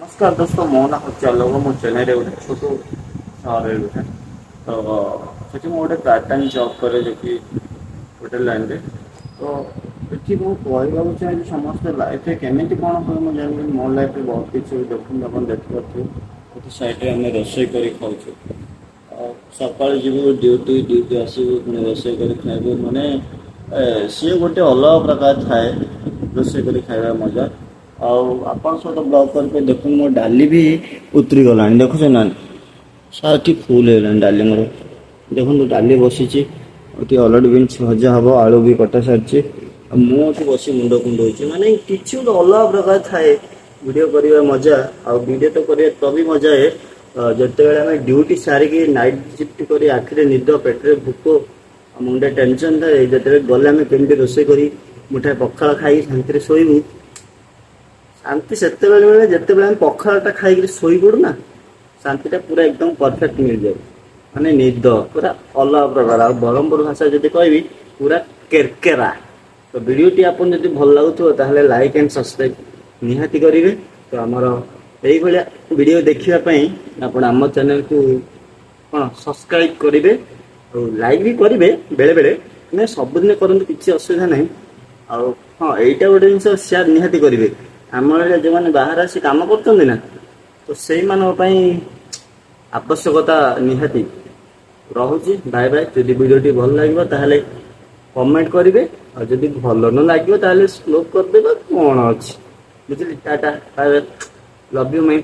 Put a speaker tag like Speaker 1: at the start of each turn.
Speaker 1: नमस्कार दोस्तों, मो ना हूँ लोग मो चेन्नई रे गोटे छोट सहर रुहे। तो सेठी मु गोटे पार्ट टाइम जॉब करे जो कि होटेल लाइन रे। तो ये मुझे चाहिए समस्त लाइफ केमी कौन हुए मुझे जानी मो लाइफ बहुत किसी देखते आप देखिए साइड आम रोसे कर खाऊ सका जीव ड्यूटी ड्यूटी आसबू पुणी रोसे कर खाइबू माने सी गोटे अलग प्रकार थाए रोसे कर खाइबा मजा। आपण सहित ब्लग करके देखो मो डाली भी उतरी गला देखुचे ना सारी फुल है डाली मोर देखो डाली बसी अलरेडी बीन्स भजा हम आलू भी कटा सारी मुझे बस मुंड कुंड माने किसी गोटे अलग प्रकार थाए वीडियो करने मजा वीडियो तो कर तभी मजा है जिते बड़े ड्यूटी सारिकी नाइट शिफ्ट कर आखिरे निद पेटे भोक मुंडे टेंशन थाए जिते गले केमती रोसे कर मुठाए पखाड़ खाई शांति शोबू शांति से मिले जिते बड़े पखाड़ा खाई शोई पड़ू ना शांति पूरा एकदम परफेक्ट मिल जाए माने निद पूरा अलग प्रकार ब्रह्मपुर भाषा जब कहि पूरा केरकेरा। तो वीडियोटी आप भल लगुव लाइक एंड सब्सक्राइब निहाती करेंगे। तो आमर ये वीडियो देखापी आप आम चैनल को कौन सब्सक्राइब करेंगे और लाइक भी करेंगे बेले बेले मैं सबुदिन करूँ किसी असुविधा नहीं। हाँ यहीटा गोटे जिन सेयार निहाती करेंगे आम जो मैंने बाहर आसी कम कर ना तो से आवश्यकता निहाती रोचे। Bye bye. जदि वीडियो भल लगे ताहले कमेंट करेंगे और जदि भल न लगे ताहले स्लो करदे कौन अच्छी बुझे। Tata bye bye. Love you my.